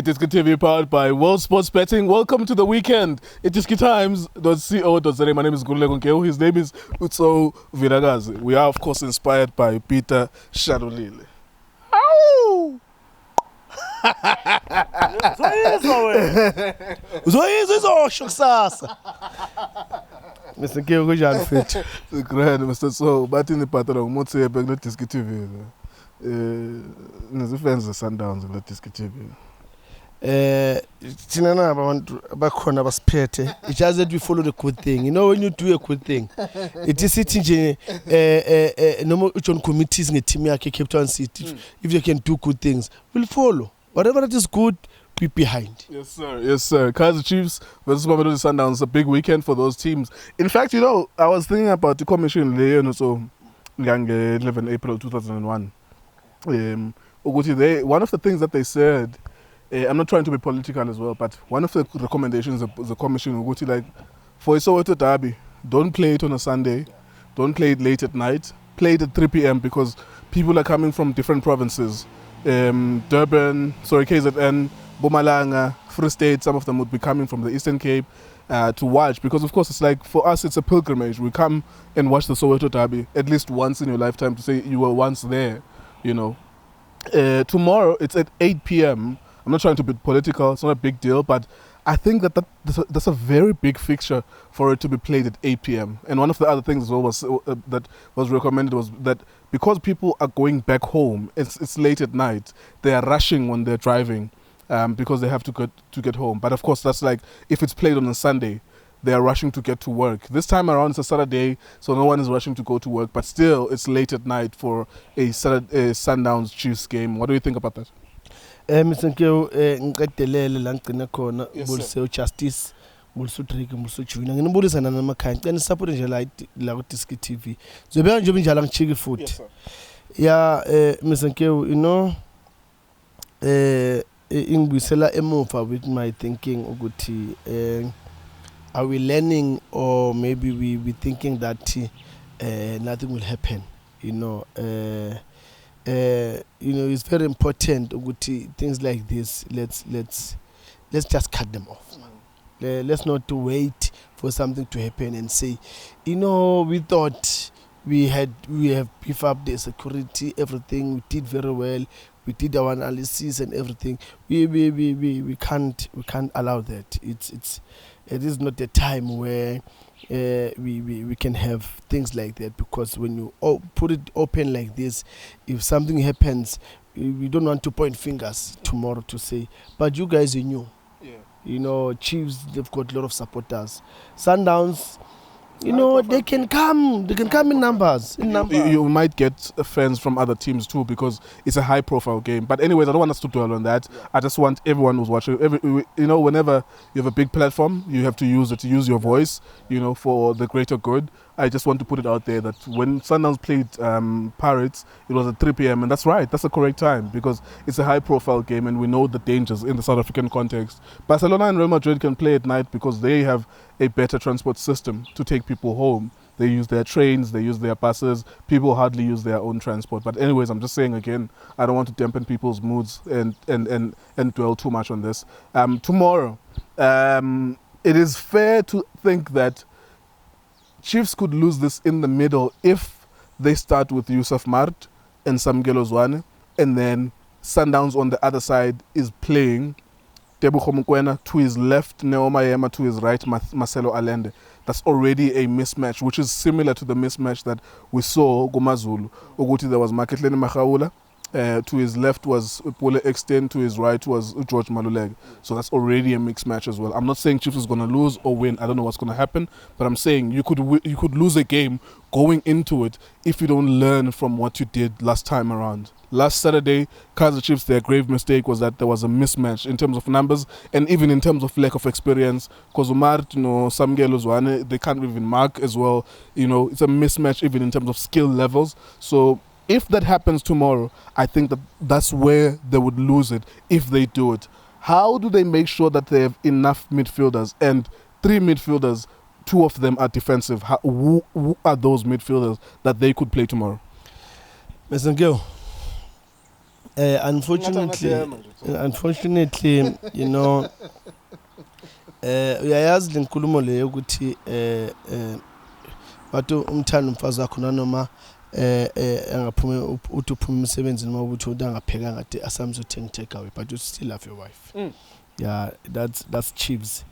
iDiskiTV powered by World Sports Betting. Welcome to the weekend. iDiskiTimes.co.za. My name is Gulego Nkeo. His name is Tso Vilakazi. We are, of course, inspired by Peter Shalulile. Ow! Mr. Nkeo kunjani mfethu? Grand Mr. Tso, bathi niphatela ngomotsi yebe kule iDiskiTV. Nezifans ze-Sundowns kule iDiskiTV. Thina naba abantu abakhona basiphethe. It just that we follow the good thing. You know, when you do a good thing, it is sithi nje noma ujoin committees ngeteam yakhe Cape Town City. If they can do good things, we'll follow. Whatever that is good, be behind. Yes, sir. Yes, sir. Kaizer Chiefs versus Mamelodi Sundowns, a big weekend for those teams. In fact, you know, I was thinking about the commission so 11 April 2001. One of the things that they said, I'm not trying to be political as well, but one of the recommendations of the commission, like, for a Soweto derby, don't play it on a Sunday, don't play it late at night, play it at 3 p.m. because people are coming from different provinces. Durban, KZN, Mpumalanga, Free State, some of them would be coming from the Eastern Cape to watch, because of course it's like, for us it's a pilgrimage. We come and watch the Soweto derby at least once in your lifetime to say you were once there, you know. Tomorrow it's at 8 p.m. I'm not trying to be political, it's not a big deal, but I think that's a very big fixture for it to be played at 8 p.m. And one of the other things as well was that was recommended was that because people are going back home, it's late at night, they are rushing when they're driving because they have to get home. But of course, that's like, if it's played on a Sunday, they are rushing to get to work. This time around, it's a Saturday, so no one is rushing to go to work, but still, it's late at night for a Sundowns Chiefs game. What do you think about that? Mr. Nkeo, ngiqedelele la ngicina khona bulse justice bulse trick bulse junior nginibulisa namakhaya ngicela support nje la ku iDiskiTV zobeka nje njalo ngichiki futhi ya Mr. Nkeo, you know, ingibuyisela emuva with my thinking ukuthi are we learning, or maybe we thinking that nothing will happen, you know. You know, it's very important things like this, let's just cut them off. Let's not wait for something to happen and say, you know, we thought we have beefed up the security, everything, we did very well, we did our analysis and everything. We can't allow that. It is not a time where we can have things like that, because when you put it open like this, if something happens, we don't want to point fingers tomorrow to say, but you guys, you knew. Yeah. You know, Chiefs, they've got a lot of supporters. Sundowns, you know, they can come in numbers. You might get fans from other teams too, because it's a high-profile game. But anyways, I don't want us to dwell on that. Yeah. I just want everyone who's watching, you know, whenever you have a big platform, you have to use it, to use your voice, you know, for the greater good. I just want to put it out there that when Sundowns played Pirates, it was at 3 p.m. And that's right, that's the correct time, because it's a high-profile game and we know the dangers in the South African context. Barcelona and Real Madrid can play at night because they have a better transport system to take people home. They use their trains, they use their buses. People hardly use their own transport. But anyways, I'm just saying again, I don't want to dampen people's moods and dwell too much on this. Tomorrow, it is fair to think that Chiefs could lose this in the middle if they start with Yusuf Mart and Samgelo Zwane, and then Sundowns on the other side is playing Tebogo Mokoena to his left, Neoma Yema to his right, Marcelo Allende. That's already a mismatch, which is similar to the mismatch that we saw Gumazulu. Oguti, there was Maketleni Makhaula. To his left was Pole Extend, to his right was George Maluleg. So that's already a mixed match as well. I'm not saying Chiefs is going to lose or win. I don't know what's going to happen. But I'm saying you could lose a game going into it if you don't learn from what you did last time around. Last Saturday, Kaizer Chiefs, their grave mistake was that there was a mismatch in terms of numbers and even in terms of lack of experience. Because Umar, you know, Samgelo Zwane, they can't even mark as well. You know, it's a mismatch even in terms of skill levels. So if that happens tomorrow, I think that's where they would lose it if they do it. How do they make sure that they have enough midfielders? And 3 midfielders, 2 of them are defensive. Who are those midfielders that they could play tomorrow? Mr. Nkeo, Unfortunately, you know, uyayazi le nkulumo leyo ukuthi bathu umthanda umfazi wakho nanoma angaphume uthi uphuma emsebenzini mawuthi udangapheka ngathi asamzothenga take away, but you still love your wife. Yeah, that's Chiefs.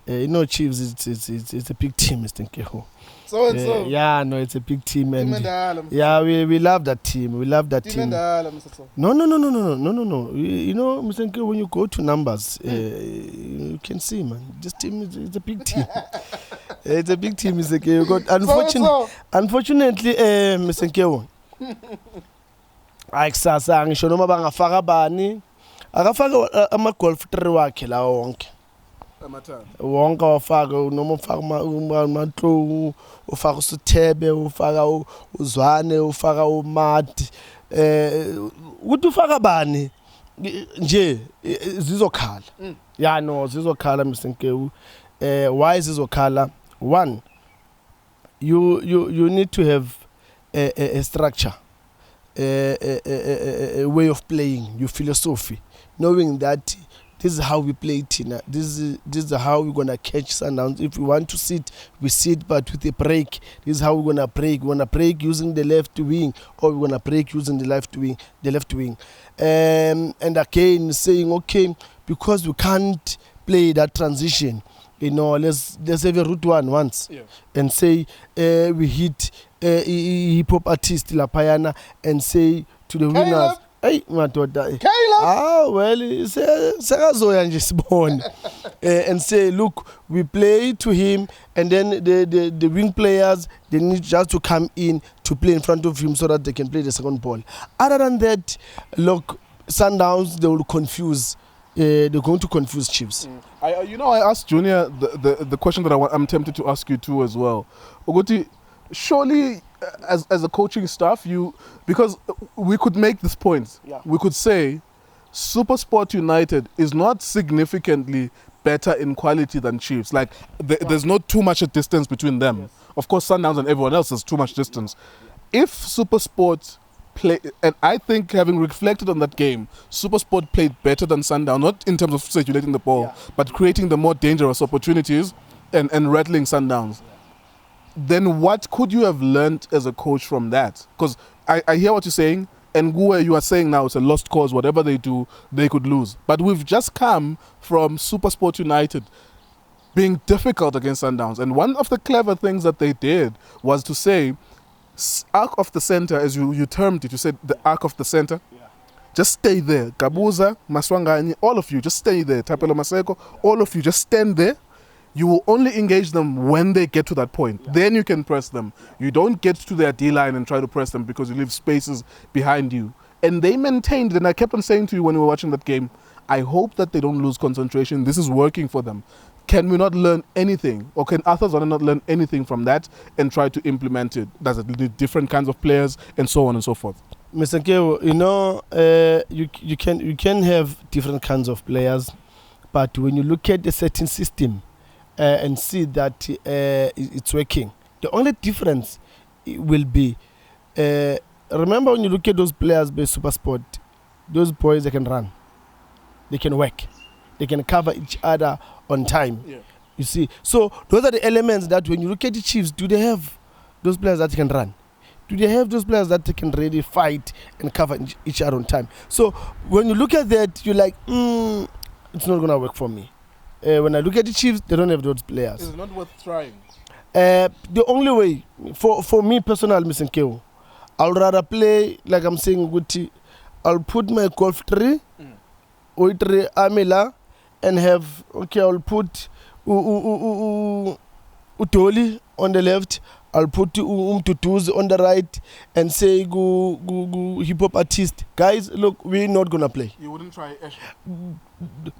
You know, Chiefs it's a big team, Mr. Nkeho. So yeah, no, it's a big team, and yeah, we love that team. We love that team. No. You know, Mr. Nkeho, when you go to numbers, you can see, man. This team is a big team. It's a big team, Mr. Nkeho. Unfortunately, Mr. Nkeho, akusasa ngisho noma bangafaka bani, akafaka ama-golf 3 wakhe la wonke. Wonke wafaka noma ufaka uMatlo, ufaka uSuthebe, ufaka uZwane, ufaka uMati, uthi ufaka bani nje zizokhala. Yeah, no, zizokhala, Mr. Nkehu. Why zizokhala? One, you need to have a structure, a way of playing, your philosophy, knowing that this is how we play Tina. This is how we're gonna catch Sundowns. If we want to sit, we sit, but with a break. This is how we're gonna break. We're gonna break using the left wing, or we're gonna break using the left wing. And again, saying okay, because we can't play that transition. You know, let's have a route one once, and say we hit hip hop artist La Payana and say to the winners. Hey, madoda. Well, sekazoya nje sibone. And say, look, we play to him, and then the wing players, they need just to come in to play in front of him so that they can play the second ball. Other than that, look, Sundowns, they will confuse. They're going to confuse Chiefs. I asked Junior the question that I'm tempted to ask you too as well. Ogoti, surely, as a coaching staff, because we could make this point. We could say SuperSport United is not significantly better in quality than Chiefs. Like there's not too much a distance between them. Yes. Of course, Sundowns and everyone else has too much distance. If SuperSport play, and I think having reflected on that game, SuperSport played better than Sundowns, not in terms of circulating the ball, but creating the more dangerous opportunities and rattling Sundowns. Then what could you have learned as a coach from that? Because I hear what you're saying, and Guwe, you are saying now it's a lost cause. Whatever they do, they could lose. But we've just come from SuperSport United being difficult against Sundowns. And one of the clever things that they did was to say, arc of the center, as you termed it, you said the arc of the center. Just stay there. Gabuza, Maswangani, all of you, just stay there. Tapelo Maseko, all of you, just stand there. You will only engage them when they get to that point. Then you can press them. You don't get to their D-line and try to press them because you leave spaces behind you. And they maintained, and I kept on saying to you when we were watching that game, I hope that they don't lose concentration. This is working for them. Can we not learn anything? Or can Arthur Zwane not learn anything from that and try to implement it? Does it need different kinds of players and so on and so forth? Mr. Nkeho, you know, you can have different kinds of players, but when you look at a certain system, and see that it's working. The only difference will be, remember when you look at those players by SuperSport, those boys, they can run, they can work, they can cover each other on time. You see, so those are the elements that when you look at the Chiefs, do they have those players that can run? Do they have those players that can really fight and cover each other on time? So when you look at that, you're like, it's not going to work for me. When I look at the Chiefs, they don't have those players. It's not worth trying. The only way, for me personally, Mr. Nkeho, I'll rather play, like I'm saying, Guti, I'll put my golf 3, Oitre Amela, and have, okay, I'll put Utoli on the left, I'll put Tutuz on the right, and say, go hip hop artist. Guys, look, we're not going to play. You wouldn't try Ash?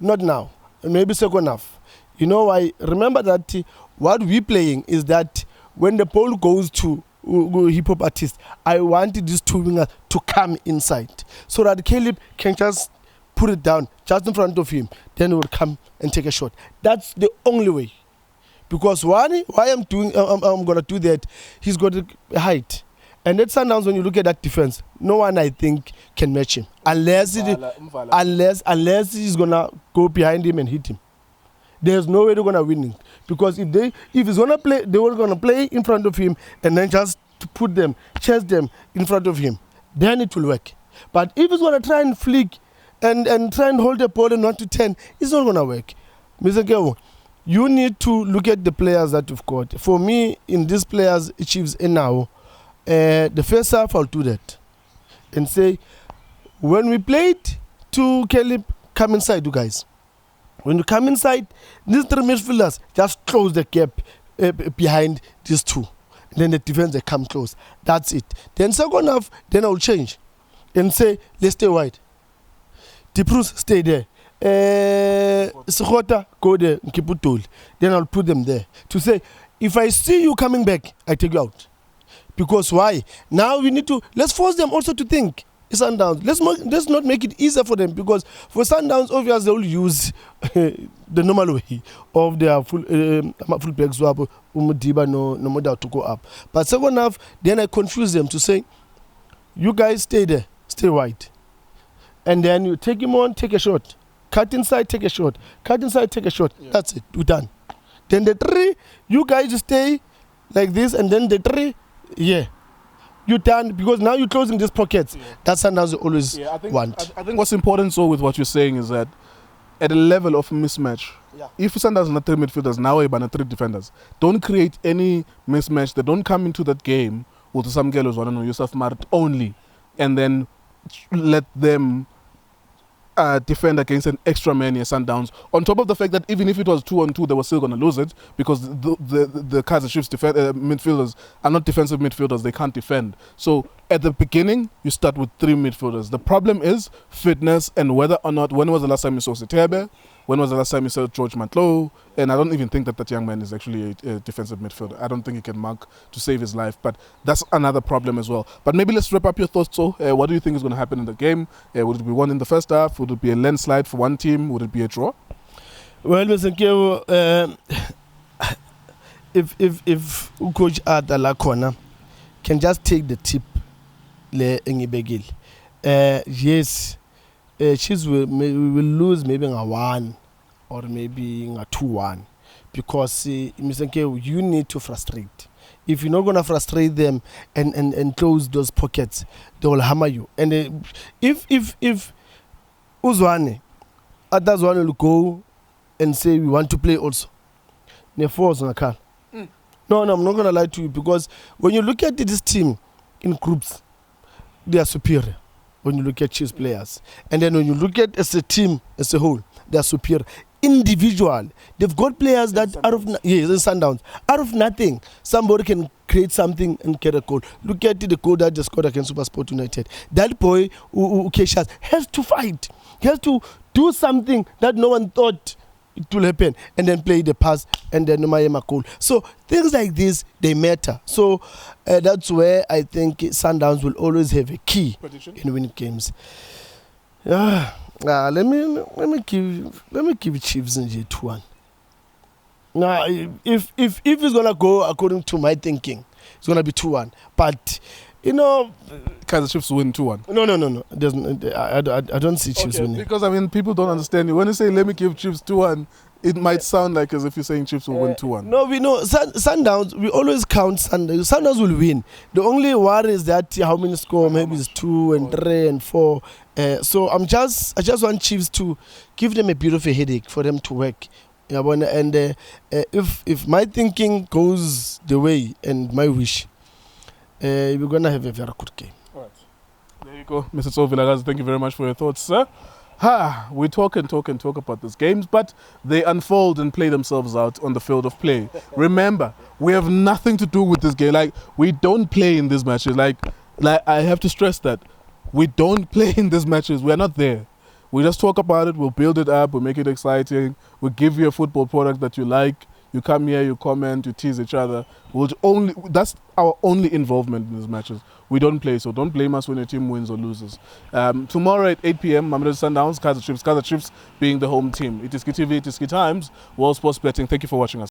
Not now. Maybe second half. You know why? Remember that what we're playing is that when the ball goes to hip hop artist, I wanted these two wingers to come inside so that Caleb can just put it down just in front of him. Then he will come and take a shot. That's the only way. Because why I'm gonna do that? He's got a height, And at Sundowns, when you look at that defense, no one I think can match him unless he's gonna go behind him and hit him. There's no way they're gonna win it, because if he's gonna play, they were gonna play in front of him and then just put them, chase them in front of him. Then it will work. But if he's gonna try and flick and try and hold the ball and 1 to 10, it's not gonna work. Mr. Kewo, you need to look at the players that you've got. For me, in these players, Chiefs and now. The first half, I'll do that and say, when we played to Caleb, come inside, you guys. When you come inside, these 3 midfielders just close the gap behind these 2. Then the defense, they come close. That's it. Then second half, then I'll change and say, let's stay wide. Diprus, stay there. Sekota, go there. Then I'll put them there to say, if I see you coming back, I take you out. Because why? Now we need to, let's force them also to think. Sundowns. Let's not make it easier for them, because for Sundowns, obviously they will use the normal way of their full back swap, Umudiba no model to go up. But second half, then I confuse them to say, you guys stay there, stay wide. And then you take him on, take a shot. Cut inside, take a shot. Cut inside, take a shot. Yeah. That's it, we're done. Then the 3, you guys stay like this, and then the 3, yeah, you're done, because now you're closing these pockets. Yeah. That's Sundowns always want. I think what's important so with what you're saying is that at a level of mismatch, if Sundowns not 3 midfielders, now we're 3 defenders. Don't create any mismatch. They don't come into that game with some girls or Yusuf Mart only, and then let them defend against an extra man here, Sundowns. On top of the fact that even if it was 2-on-2, they were still going to lose it, because the Kaizer Chiefs midfielders are not defensive midfielders. They can't defend. So at the beginning, you start with 3 midfielders. The problem is fitness and whether or not, when was the last time you saw Sitebe? When was the last time you saw George Matlow? And I don't even think that young man is actually a defensive midfielder. I don't think he can mark to save his life, but that's another problem as well. But maybe let's wrap up your thoughts. So what do you think is going to happen in the game? Would it be 1 in the first half? Would it be a landslide for one team? Would it be a draw? Well, Mr. Kewo, if Coach Adala Kona can just take the tip, yes, Chiefs we will lose maybe a 1 or maybe a 2-1, because Mr. K, you need to frustrate. If you're not going to frustrate them and close those pockets, they will hammer you. And if Uzwane, others will go and say we want to play also, they force on a car. No, I'm not going to lie to you, because when you look at this team in groups, they are superior. When you look at Chiefs players, and then when you look at as a team as a whole, they are superior. Individual, they've got players that out of Sundowns, out of nothing, somebody can create something and get a goal. Look at the goal that just scored against SuperSport United. That boy, Ukeshas, has to fight. He has to do something that no one thought it will happen, and then play the pass, and then Mayema goal. So things like this, they matter. So that's where I think Sundowns will always have a key in winning games. Let me give Chiefs in J2-1. Now, if it's gonna go according to my thinking, it's gonna be 2-1. But you know, Kaizer Chiefs win 2-1. No. I don't see Chiefs winning. Because I mean, people don't understand you. When you say let me give Chiefs 2-1, it might sound like as if you're saying Chiefs will win 2-1. No, we know Sundowns. We always count Sundowns. Sundowns will win. The only worry is that how many score? Maybe it's 2 and 3 and 4. So I just want Chiefs to give them a bit of a headache for them to work. And if my thinking goes the way and my wish, we're gonna have a very good game. All right. There you go, Mr. Tso Vilakazi. Thank you very much for your thoughts, sir. We talk about these games, but they unfold and play themselves out on the field of play. Remember, we have nothing to do with this game. Like, we don't play in these matches. Like I have to stress that we don't play in these matches. We are not there. We just talk about it. We'll build it up. We'll make it exciting. We'll give you a football product that you like. You come here, you comment, you tease each other. That's our only involvement in these matches. We don't play, so don't blame us when your team wins or loses. Tomorrow at 8 p.m, Mamelodi Sundowns, Kaizer Chiefs being the home team. iDiskiTV, iDiski Times, World Sports Betting. Thank you for watching us.